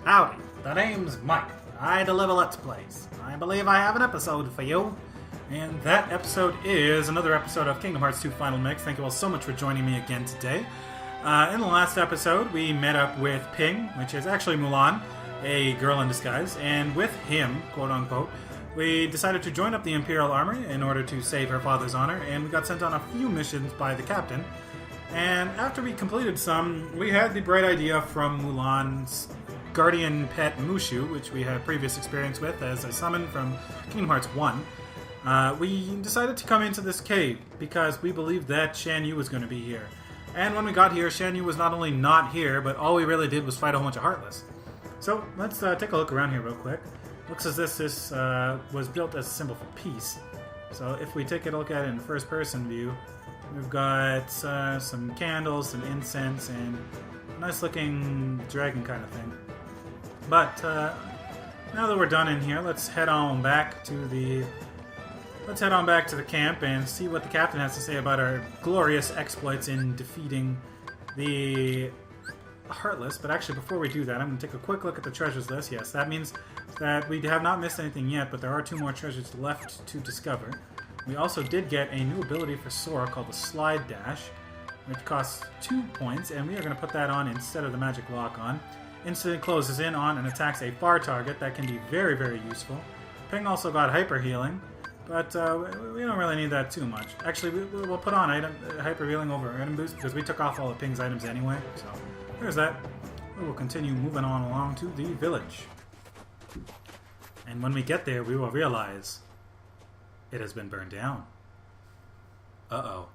Howdy, the name's Mike. I deliver Let's Plays. I believe I have an episode for you. And that episode is another episode of Kingdom Hearts 2 Final Mix. Thank you all so much for joining me again today. In the last episode, we met up with Ping, which is actually Mulan, a girl in disguise. And with him, quote-unquote, we decided to join up the Imperial Army in order to save her father's honor. And we got sent on a few missions by the captain. And after we completed some, we had the bright idea from Mulan's guardian pet Mushu, which we had previous experience with as a summon from Kingdom Hearts 1. We decided to come into this cave because we believed that Shan Yu was going to be here. And when we got here, Shan Yu was not only not here, but all we really did was fight a whole bunch of Heartless. So let's take a look around here real quick. Looks as if this was built as a symbol for peace. So if we take a look at it in first person view, we've got some candles, some incense, and a nice looking dragon kind of thing. But now that we're done in here, let's head on back to the camp and see what the captain has to say about our glorious exploits in defeating the Heartless. But actually, before we do that, I'm going to take a quick look at the treasures list. Yes, that means that we have not missed anything yet, but there are 2 more treasures left to discover. We also did get a new ability for Sora called the Slide Dash, which costs 2 points, and we are going to put that on instead of the Magic Lock on. Instantly closes in on and attacks a far target. That can be very, very useful. Ping also got Hyper Healing, but we don't really need that too much. Actually, we'll put on Hyper Healing over Item Boost because we took off all of Ping's items anyway. So there's that. We will continue moving on along to the village. And when we get there, we will realize it has been burned down. Uh-oh.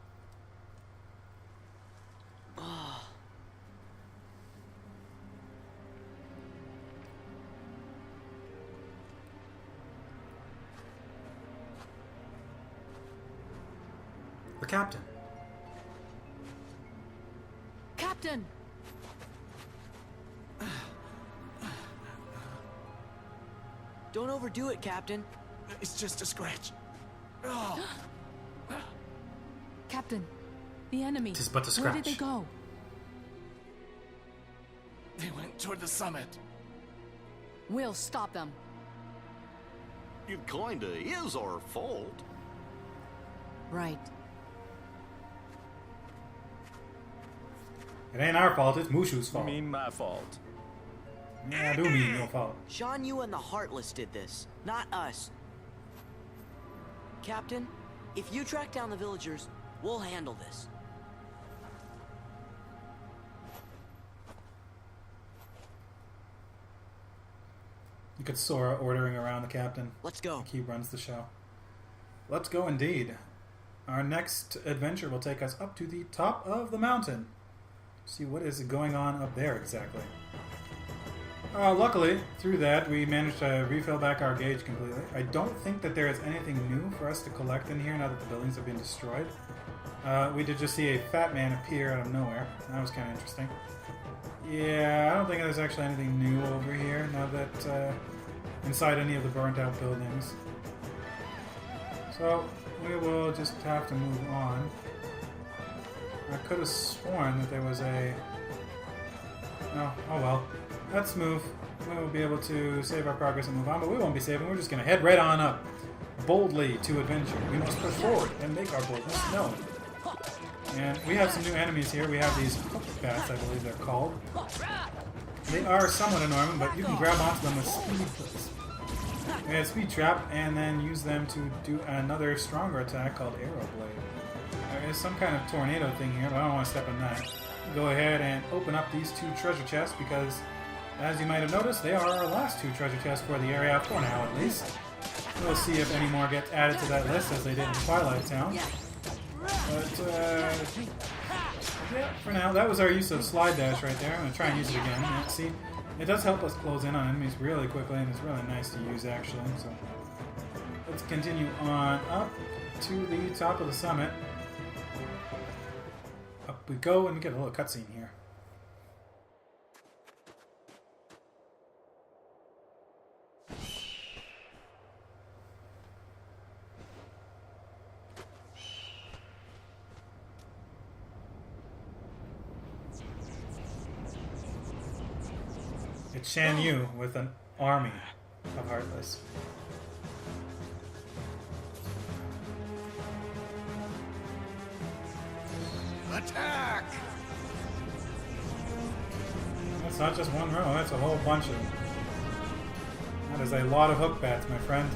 The captain. Captain! Don't overdo it, Captain. It's just a scratch. Captain, the enemy. 'Tis but a Where did scratch. they go? They went toward the summit. We'll stop them. It kinda is our fault. Right. It ain't our fault, it's Mushu's I fault. mean, my fault. Yeah, I do mean your fault. Shan Yu and the Heartless did this, not us. Captain, if you track down the villagers, we'll handle this. You could Sora ordering around the captain. Let's go. Like he runs the show. Let's go indeed. Our next adventure will take us up to the top of the mountain. See what is going on up there exactly. Luckily, through that, we managed to refill back our gauge completely. I don't think that there is anything new for us to collect in here now that the buildings have been destroyed. We did just see a fat man appear out of nowhere. That was kind of interesting. Yeah, I don't think there's actually anything new over here now that inside any of the burnt out buildings. So we will just have to move on. I could have sworn that there was a... Oh well. Let's move. We will be able to save our progress and move on, but we won't be saving. We're just going to head right on up, boldly to adventure. We must push forward and make our boldness known. And we have some new enemies here. We have these hook bats, I believe they're called. They are somewhat annoying, but you can grab onto them with speed. We have speed trap, and then use them to do another stronger attack called Arrow Blade. There is some kind of tornado thing here, but I don't want to step on that. Go ahead and open up these 2 treasure chests because, as you might have noticed, they are our last 2 treasure chests for the area, for now at least. We'll see if any more get added to that list as they did in Twilight Town. But, yeah, for now, that was our use of Slide Dash right there. I'm going to try and use it again. Yeah, see, it does help us close in on enemies really quickly, and it's really nice to use, actually. So, let's continue on up to the top of the summit. Up we go, and we get a little cutscene here. It's Shan Yu with an army of Heartless. Attack! That's not just one row, that's a whole bunch of them. That is a lot of hook bats, my friend.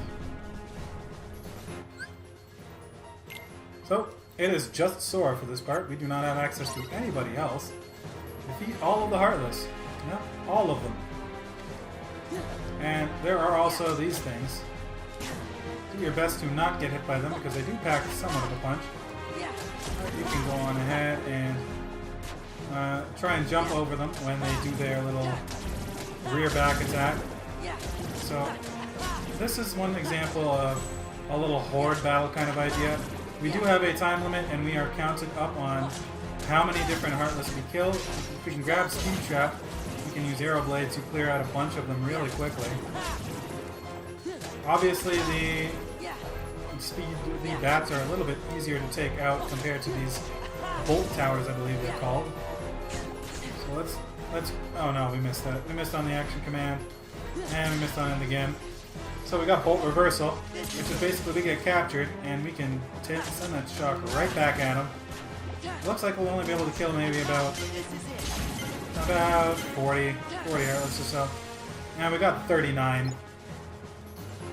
So, it is just Sora for this part. We do not have access to anybody else. Defeat all of the Heartless. Yep, all of them. And there are also these things. Do your best to not get hit by them because they do pack somewhat of a punch. You can go on ahead and try and jump over them when they do their little rear back attack. So this is one example of a little horde battle kind of idea. We do have a time limit and we are counted up on how many different Heartless we kill. If we can grab Speed Trap, we can use Arrow Blade to clear out a bunch of them really quickly. Obviously the bats are a little bit easier to take out compared to these bolt towers, I believe they're called. So let's oh no, we missed that. We missed on the action command, and we missed on it again. So we got bolt reversal, which is basically we get captured, and we can send that shock right back at them. Looks like we'll only be able to kill maybe about 40 Heartless or so. And we got 39,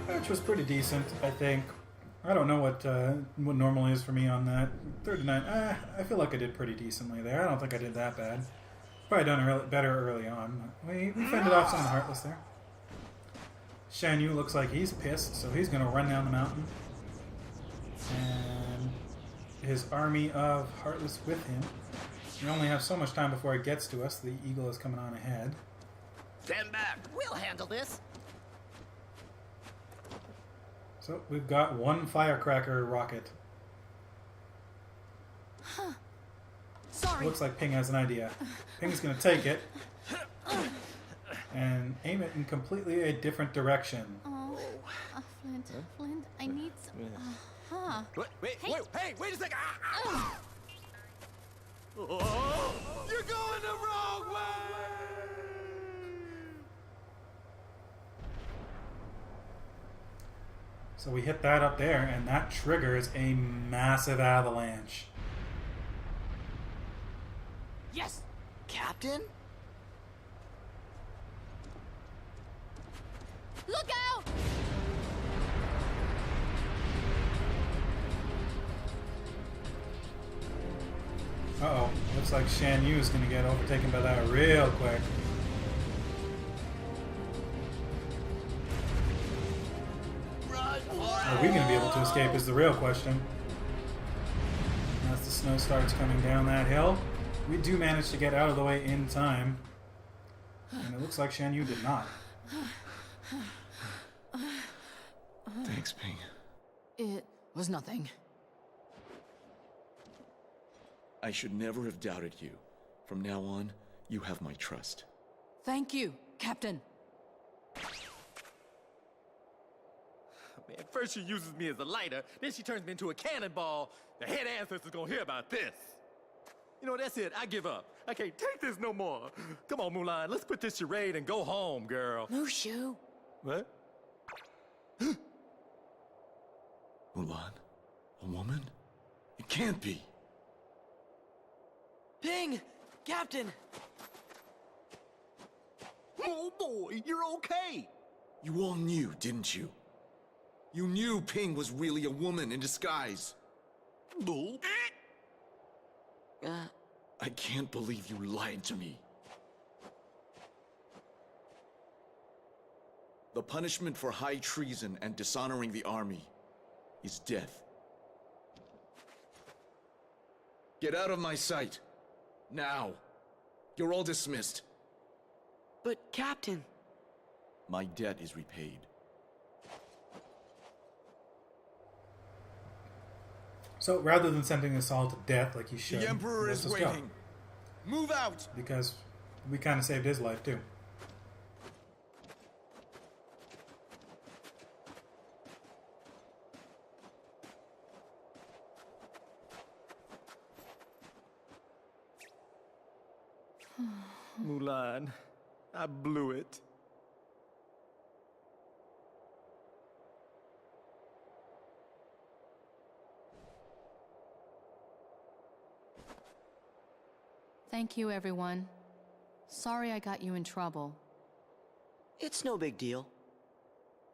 which was pretty decent, I think. I don't know what normal is for me on that. 39. I feel like I did pretty decently there. I don't think I did that bad. Probably done better early on. We fended off some of the Heartless there. Shan Yu looks like he's pissed, so he's going to run down the mountain. And his army of Heartless with him. We only have so much time before it gets to us. The eagle is coming on ahead. Stand back! We'll handle this. So we've got one firecracker rocket. Sorry. Looks like Ping has an idea. Ping's going to take it and aim it in completely a different direction. Oh, Flint, I need some. Wait, wait a second! Oh, you're going the wrong way! So we hit that up there, and that triggers a massive avalanche. Yes, Captain. Look out! Uh-oh. Looks like Shan Yu is going to get overtaken by that real quick. Are we going to be able to escape is the real question. As the snow starts coming down that hill, we do manage to get out of the way in time. And it looks like Shan Yu did not. Thanks, Ping. It was nothing. I should never have doubted you. From now on, you have my trust. Thank you, Captain. Man, first she uses me as a lighter, then she turns me into a cannonball. The head ancestor's gonna hear about this. You know, that's it. I give up. I can't take this no more. Come on, Mulan. Let's quit this charade and go home, girl. Mushu. What? Mulan? A woman? It can't be. Ping, Captain. Oh boy, you're okay! You all knew, didn't you? You knew Ping was really a woman in disguise. Bull. I can't believe you lied to me. The punishment for high treason and dishonoring the army is death. Get out of my sight. Now. You're all dismissed. But, Captain. My debt is repaid. So rather than sending us all to death like he should, The Emperor let's is just go. waiting. Move out! Because we kind of saved his life too. Mulan, I blew it. Thank you, everyone. Sorry I got you in trouble. It's no big deal.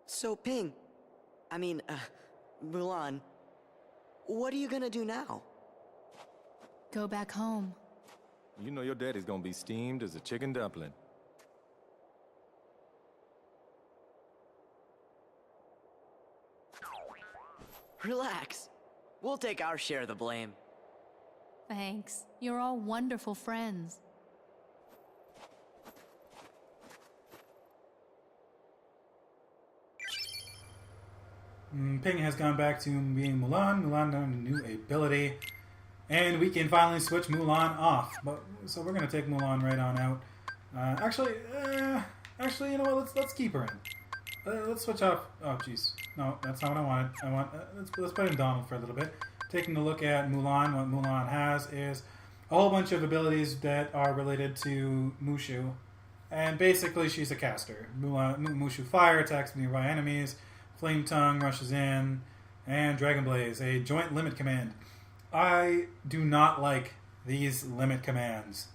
So, Ping, Mulan, what are you gonna do now? Go back home. You know your daddy's gonna be steamed as a chicken dumpling. Relax. We'll take our share of the blame. Thanks. You're all wonderful friends. Ping has gone back to being Mulan. Mulan learned a new ability. And we can finally switch Mulan off. So we're going to take Mulan right on out. Actually, you know what? Let's keep her in. Let's switch off. Oh, jeez. No, that's not what I wanted. Let's put in Donald for a little bit. Taking a look at Mulan, what Mulan has is a whole bunch of abilities that are related to Mushu. And basically, she's a caster. Mushu Fire attacks nearby enemies. Flame Tongue rushes in. And Dragon Blaze, a joint limit command. I do not like these limit commands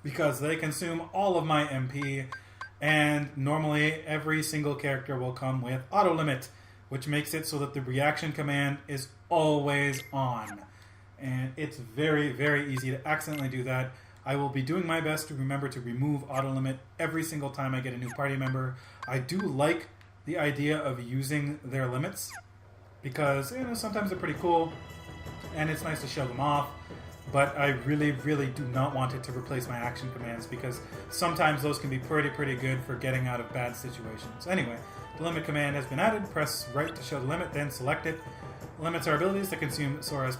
because they consume all of my MP, and normally every single character will come with auto limit, which makes it so that the reaction command is always on. And it's very, very easy to accidentally do that. I will be doing my best to remember to remove auto limit every single time I get a new party member. I do like the idea of using their limits because, sometimes they're pretty cool. And it's nice to show them off, but I really, really do not want it to replace my action commands because sometimes those can be pretty good for getting out of bad situations. Anyway, the limit command has been added. Press right to show the limit, then select it. Limits are abilities that consume Sora's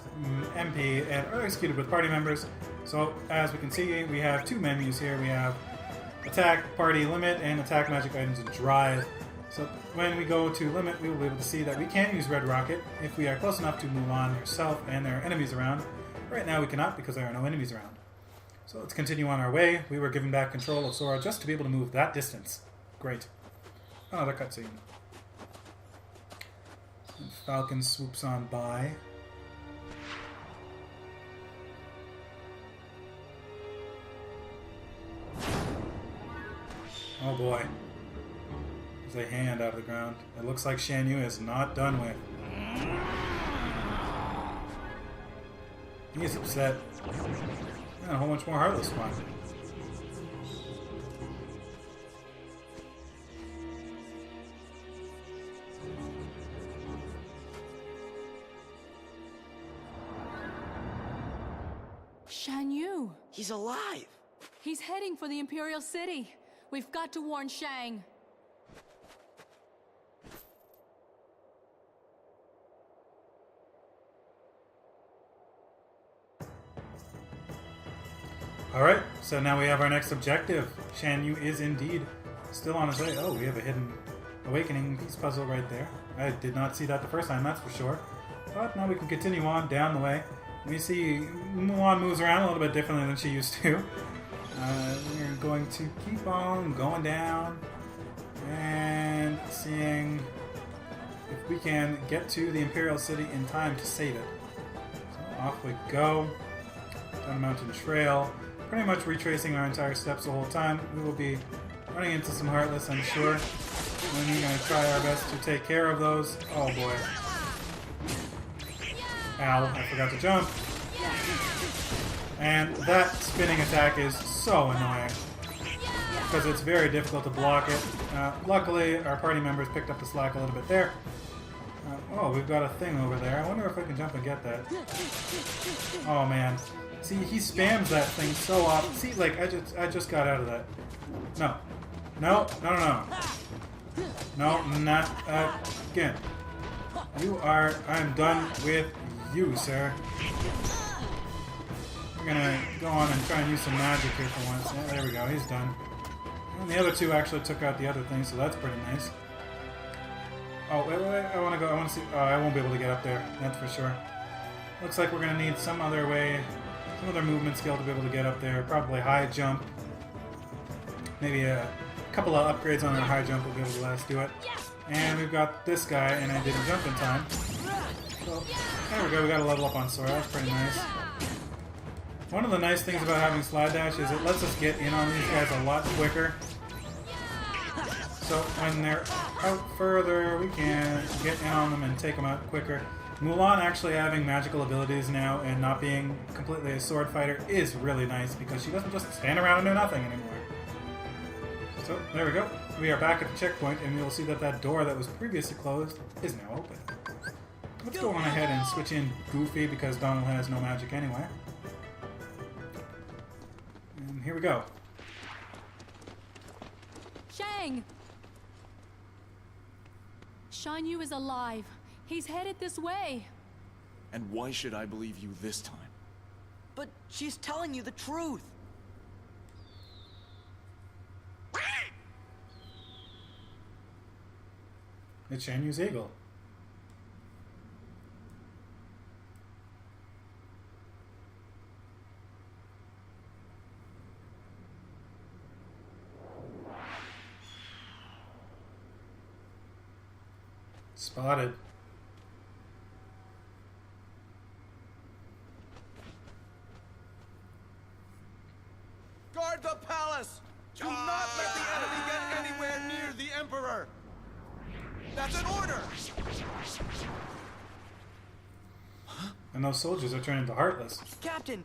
MP and are executed with party members. So, as we can see, we have two menus here. We have attack, party, limit, and attack, magic items, and drive. So when we go to limit, we will be able to see that we can use Red Rocket if we are close enough to Mulan herself and there are enemies around. Right now we cannot because there are no enemies around. So let's continue on our way. We were given back control of Sora just to be able to move that distance. Great. Another cutscene. Falcon swoops on by. Oh boy. A hand out of the ground. It looks like Shan Yu is not done with. He's upset. And a whole bunch more Heartless spawn. Shan Yu! He's alive! He's heading for the Imperial City. We've got to warn Shang. Alright, so now we have our next objective. Shan Yu is indeed still on his way. Oh, we have a hidden awakening piece puzzle right there. I did not see that the first time, that's for sure. But now we can continue on down the way. We see Mulan moves around a little bit differently than she used to. We're going to keep on going down and seeing if we can get to the Imperial City in time to save it. So off we go. Down a mountain trail. Pretty much retracing our entire steps the whole time. We will be running into some Heartless, I'm sure. We're going to try our best to take care of those. Oh boy. Ow, I forgot to jump. And that spinning attack is so annoying. Because it's very difficult to block it. Luckily, our party members picked up the slack a little bit there. Oh, we've got a thing over there. I wonder if I can jump and get that. Oh man. See, he spams that thing so often. See, like, I just got out of that. No. No, no, no, no. No, not again. I'm done with you, sir. We're gonna go on and try and use some magic here for once. Yeah, there we go, he's done. And the other two actually took out the other thing, so that's pretty nice. Oh, wait, I wanna see. Oh, I won't be able to get up there, that's for sure. Looks like we're gonna need some other way, some other movement skill to be able to get up there. Probably high jump. Maybe a couple of upgrades on our high jump will be able to let us do it. And we've got this guy, and I didn't jump in time. So, there we go, we got a level up on Sora, that's pretty nice. One of the nice things about having slide dash is it lets us get in on these guys a lot quicker. So when they're out further, we can get in on them and take them out quicker. Mulan actually having magical abilities now and not being completely a sword fighter is really nice because she doesn't just stand around and do nothing anymore. So there we go. We are back at the checkpoint and you'll see that that door that was previously closed is now open. Let's go on ahead and switch in Goofy because Donald has no magic anyway. And here we go. Shang! Shan Yu is alive. He's headed this way. And why should I believe you this time? But she's telling you the truth. It's Shan Yu's eagle. Spotted. Guard the palace! Do not let the enemy get anywhere near the Emperor! That's an order! And those soldiers are turned into Heartless. Captain,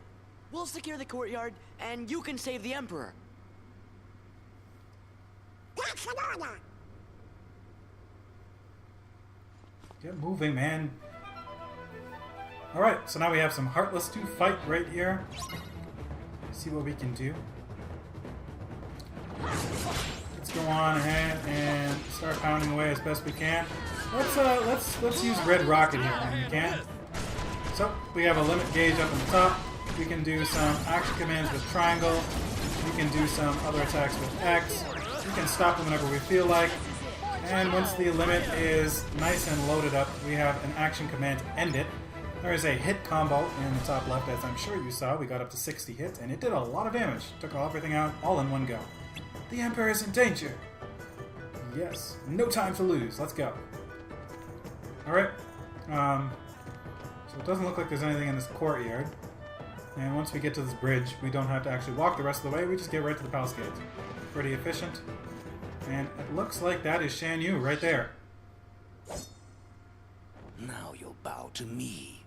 we'll secure the courtyard, and you can save the Emperor. That's an order. Get moving, man. Alright, so now we have some Heartless to fight right here. See what we can do. Let's go on ahead and start pounding away as best we can. Let's use Red Rocket here when we can. So we have a limit gauge up on the top. We can do some action commands with triangle. We can do some other attacks with X. We can stop them whenever we feel like. And once the limit is nice and loaded up, we have an action command to end it. There is a hit combo in the top left, as I'm sure you saw. We got up to 60 hits, and it did a lot of damage. Took everything out all in one go. The Emperor is in danger. Yes, no time to lose. Let's go. Alright. So it doesn't look like there's anything in this courtyard. And once we get to this bridge, we don't have to actually walk the rest of the way. We just get right to the palace gates. Pretty efficient. And it looks like that is Shan Yu right there. Now you'll bow to me.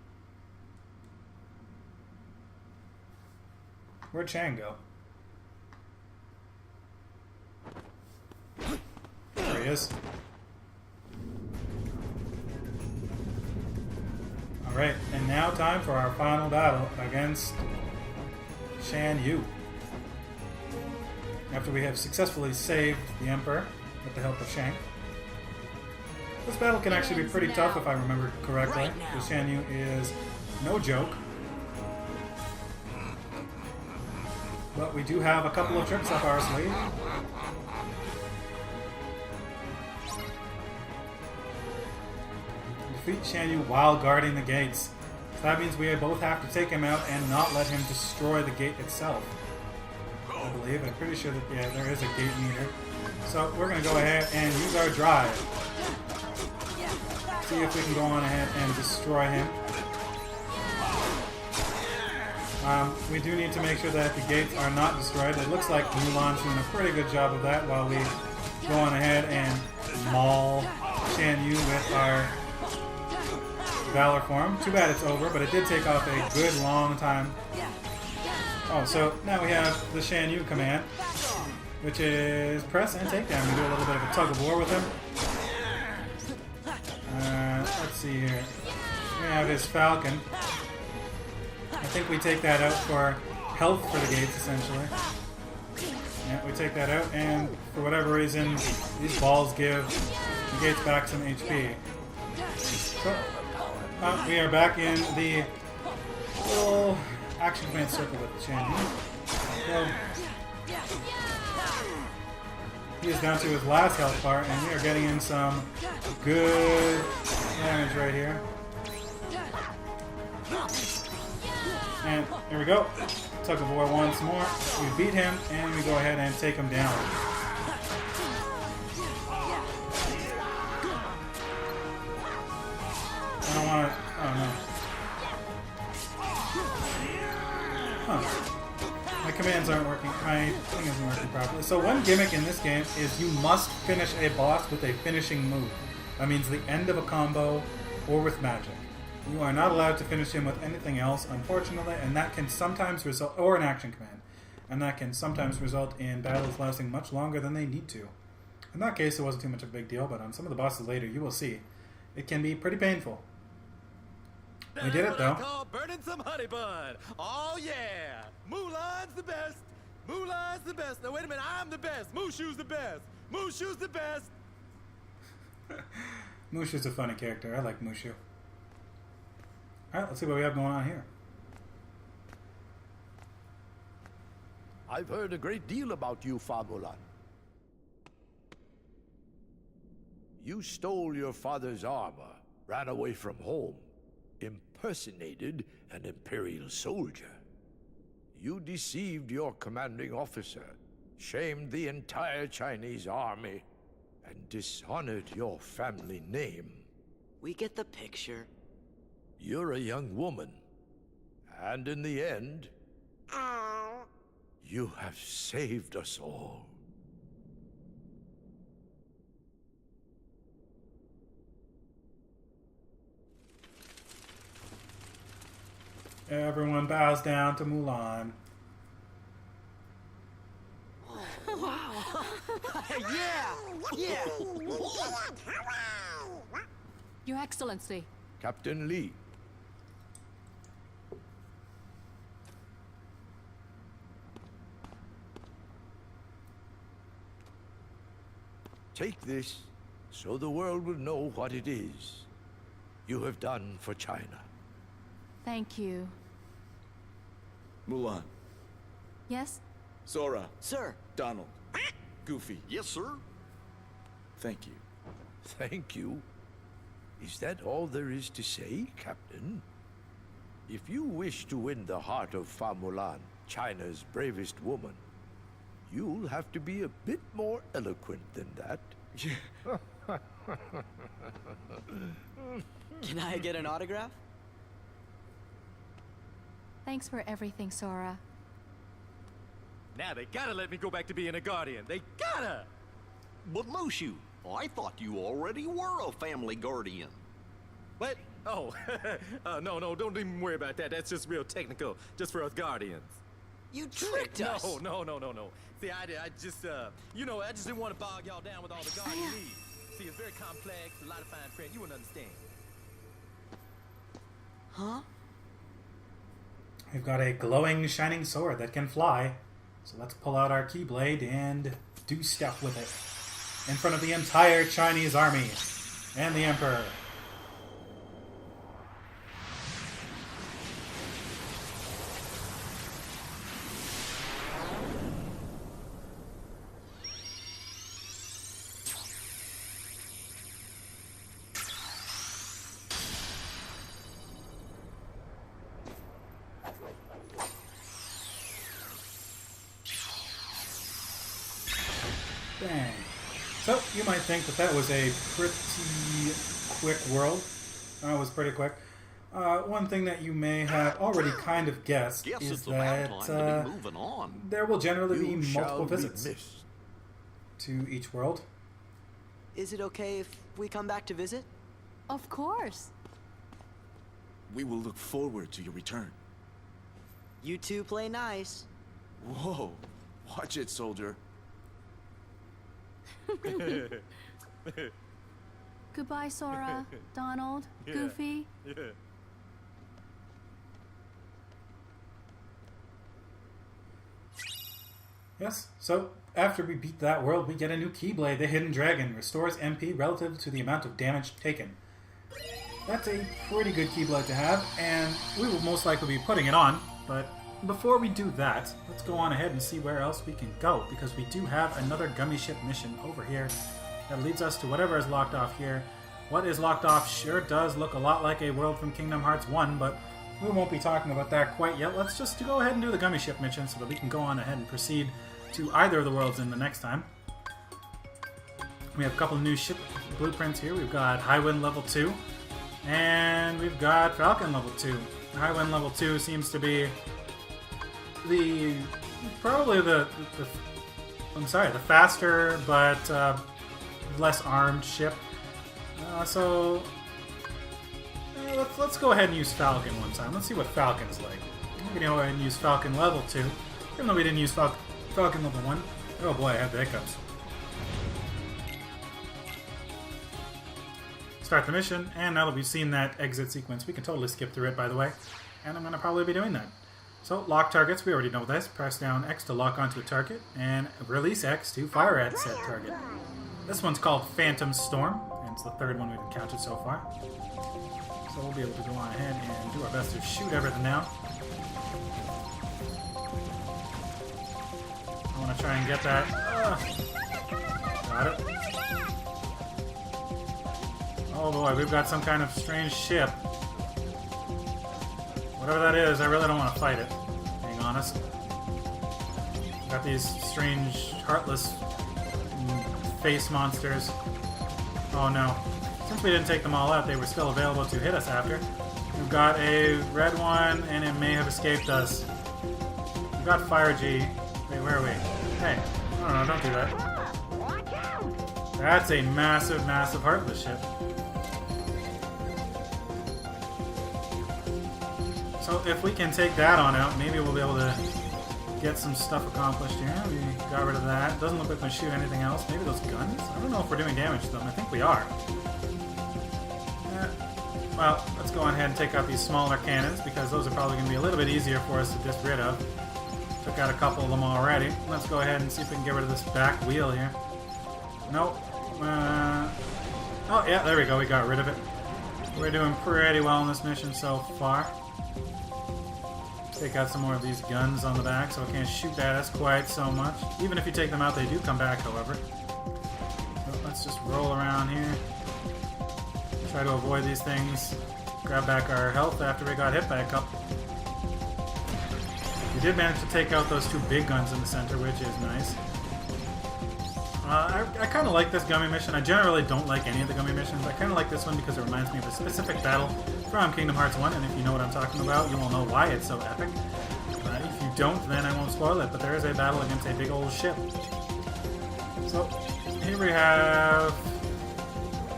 Where'd Shang go? There he is. Alright, and now time for our final battle against Shan Yu. After we have successfully saved the Emperor with the help of Shang. This battle can actually be pretty tough if I remember correctly, because Shan Yu is no joke. But we do have a couple of tricks up our sleeve. Defeat Shan Yu while guarding the gates. So that means we both have to take him out and not let him destroy the gate itself. I believe. I'm pretty sure that, yeah, there is a gate meter. So we're going to go ahead and use our drive. See if we can go on ahead and destroy him. We do need to make sure that the gates are not destroyed. It looks like Mulan's doing a pretty good job of that while we go on ahead and maul Shan Yu with our Valor form. Too bad it's over, but it did take off a good long time. Oh, so now we have the Shan Yu command, which is press and take down. We do a little bit of a tug of war with him. Let's see here. We have his Falcon. I think we take that out for health for the gates, essentially. Yeah, we take that out, and for whatever reason, these balls give the gates back some HP. So, we are back in the little action command circle with Shan Yu. So, he is down to his last health bar, and we are getting in some good damage right here. And here we go. Tug of war once more. We beat him, and we go ahead and take him down. I don't want to... Oh, no. Huh. commands aren't working. My thing isn't working properly. So one gimmick in this game is you must finish a boss with a finishing move. That means the end of a combo or with magic. You are not allowed to finish him with anything else, unfortunately, and that can sometimes result, or an action command, and that can sometimes result in battles lasting much longer than they need to. In that case, it wasn't too much of a big deal, but on some of the bosses later, you will see, it can be pretty painful. We did it, though. That's what I call burning some honey bun. Oh, yeah. Mulan's the best. Mulan's the best. Now, wait a minute. I'm the best. Mushu's the best. Mushu's the best. Mushu's a funny character. I like Mushu. Alright, let's see what we have going on here. I've heard a great deal about you, Famulan. You stole your father's armor, ran away from home, impersonated an Imperial soldier. You deceived your commanding officer, shamed the entire Chinese army, and dishonored your family name. We get the picture. You're a young woman, and in the end, you have saved us all. Everyone bows down to Mulan. Yeah! Your Excellency. Captain Li. Take this, so the world will know what it is you have done for China. Thank you. Mulan, Yes? Sora, Sir! Donald, Goofy, Yes, sir. thank you. Thank you. Is that all there is to say, Captain? If you wish to win the heart of Famulan, China's bravest woman, you'll have to be a bit more eloquent than that. Can I get an autograph? Thanks for everything, Sora. Now they gotta let me go back to being a guardian. They gotta! But Mushu, I thought you already were a family guardian. What? Oh, no, don't even worry about that. That's just real technical, just for us guardians. You tricked us! No. See, I just, I just didn't want to bog y'all down with all the guardian needs. See, it's very complex, a lot of fine print. You wouldn't understand. Huh? We've got a glowing, shining sword that can fly. So let's pull out our Keyblade and do stuff with it. In front of the entire Chinese army and the Emperor. Bang. So, you might think that that was a pretty quick world. That was pretty quick. One thing that you may have already kind of guessed Guess is it's about that time to be moving on. there will generally You be shall multiple be visits missed. to each world. Is it okay if we come back to visit? Of course. We will look forward to your return. You two play nice. Whoa, watch it, soldier. Goodbye, Sora, Donald, Yeah. Goofy. Yeah. Yes, so after we beat that world, we get a new Keyblade, the Hidden Dragon. Restores MP relative to the amount of damage taken. That's a pretty good Keyblade to have, and we will most likely be putting it on, but before we do that, let's go on ahead and see where else we can go, because we do have another gummy ship mission over here that leads us to whatever is locked off here. What is locked off sure does look a lot like a world from Kingdom Hearts 1, but we won't be talking about that quite yet. Let's just go ahead and do the gummy ship mission so that we can go on ahead and proceed to either of the worlds in the next time. We have a couple of new ship blueprints here. We've got Highwind level 2, and we've got Falcon level 2. Highwind level 2 seems to be the probably the I'm sorry, the faster but less armed ship. Let's go ahead and use Falcon one time. Let's see what Falcon's like. We're gonna go ahead and use Falcon level 2, even though we didn't use Falcon level 1. Oh boy, I had the hiccups. Start the mission, and now that we've seen that exit sequence, we can totally skip through it, by the way. And I'm gonna probably be doing that. So, lock targets, we already know this. Press down X to lock onto a target, and release X to fire at said target. This one's called Phantom Storm, and it's the third one we've encountered so far. So we'll be able to go on ahead and do our best to shoot everything now. I want to try and get that. Got it. Oh boy, we've got some kind of strange ship. Whatever that is, I really don't want to fight it, being honest. Got these strange, heartless face monsters. Oh no. Since we didn't take them all out, they were still available to hit us after. We've got a red one, and it may have escaped us. We've got Fire G. Wait, where are we? Hey. Oh no, don't do that. That's a massive, massive heartless ship. So if we can take that on out, maybe we'll be able to get some stuff accomplished here. We got rid of that. Doesn't look like we shoot anything else. Maybe those guns? I don't know if we're doing damage to them. I think we are. Well, let's go on ahead and take out these smaller cannons, because those are probably going to be a little bit easier for us to get rid of. Took out a couple of them already. Let's go ahead and see if we can get rid of this back wheel here. Nope. Oh, yeah, there we go. We got rid of it. We're doing pretty well in this mission so far. Take out some more of these guns on the back, so it can't shoot at us quite so much. Even if you take them out, they do come back, however. So let's just roll around here. Try to avoid these things. Grab back our health after we got hit by a couple. We did manage to take out those two big guns in the center, which is nice. I kind of like this gummy mission. I generally don't like any of the gummy missions. I kind of like this one because it reminds me of a specific battle from Kingdom Hearts 1, and if you know what I'm talking about, you will know why it's so epic. If you don't, then I won't spoil it, but there is a battle against a big old ship. So, here we have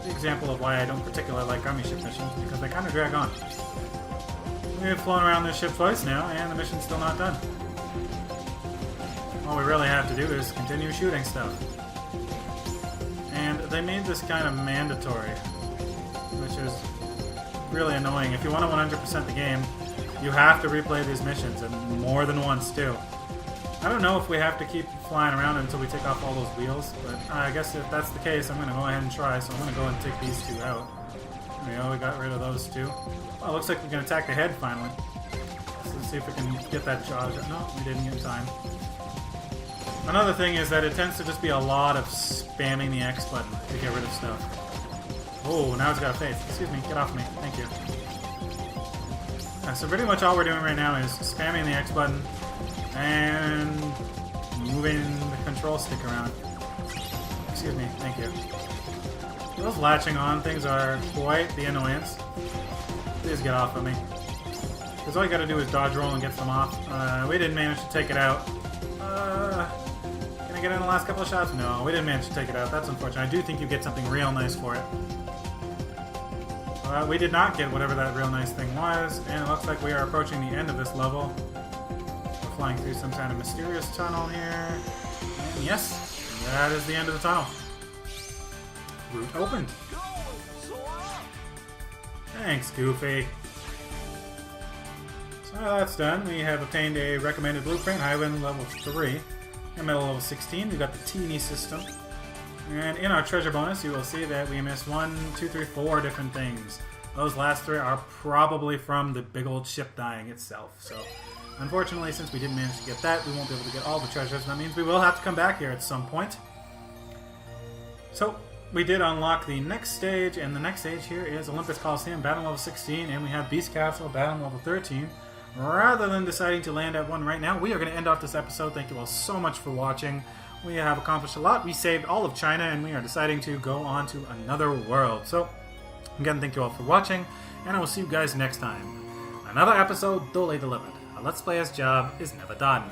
the example of why I don't particularly like gummy ship missions, because they kind of drag on. We've flown around this ship twice now, and the mission's still not done. All we really have to do is continue shooting stuff. And they made this kind of mandatory, which is really annoying. If you want to 100% the game, you have to replay these missions, and more than once too. I don't know if we have to keep flying around until we take off all those wheels, but I guess if that's the case, I'm going to go ahead and try. So I'm going to go and take these two out. There we go, we got rid of those two. Oh, looks like we can attack the head finally. So let's see if we can get that charge. No, we didn't in time. Another thing is that it tends to just be a lot of spamming the X button to get rid of stuff. Oh, now it's got a face. Excuse me, get off me. Thank you. So pretty much all we're doing right now is spamming the X button and moving the control stick around. Excuse me, thank you. Those latching on things are quite the annoyance. Please get off of me. Because all you gotta do is dodge roll and get them off. We didn't manage to take it out. Can I get in the last couple of shots? No, we didn't manage to take it out. That's unfortunate. I do think you get something real nice for it. We did not get whatever that real nice thing was, and it looks like we are approaching the end of this level. We're flying through some kind of mysterious tunnel here. And yes, that is the end of the tunnel. Route opened. Thanks, Goofy. So that's done. We have obtained a recommended blueprint, Highwind level 3. And metal level 16, we've got the teeny system. And in our treasure bonus, you will see that we missed 1, 2, 3, 4 different things. Those last 3 are probably from the big old ship dying itself. So, unfortunately, since we didn't manage to get that, we won't be able to get all the treasures. And that means we will have to come back here at some point. So, we did unlock the next stage, and the next stage here is Olympus Coliseum, battle level 16, and we have Beast Castle, battle level 13. Rather than deciding to land at one right now, we are going to end off this episode. Thank you all so much for watching. We have accomplished a lot. We saved all of China, and we are deciding to go on to another world. So, again, thank you all for watching, and I will see you guys next time. Another episode duly delivered. A Let's Player's job is never done.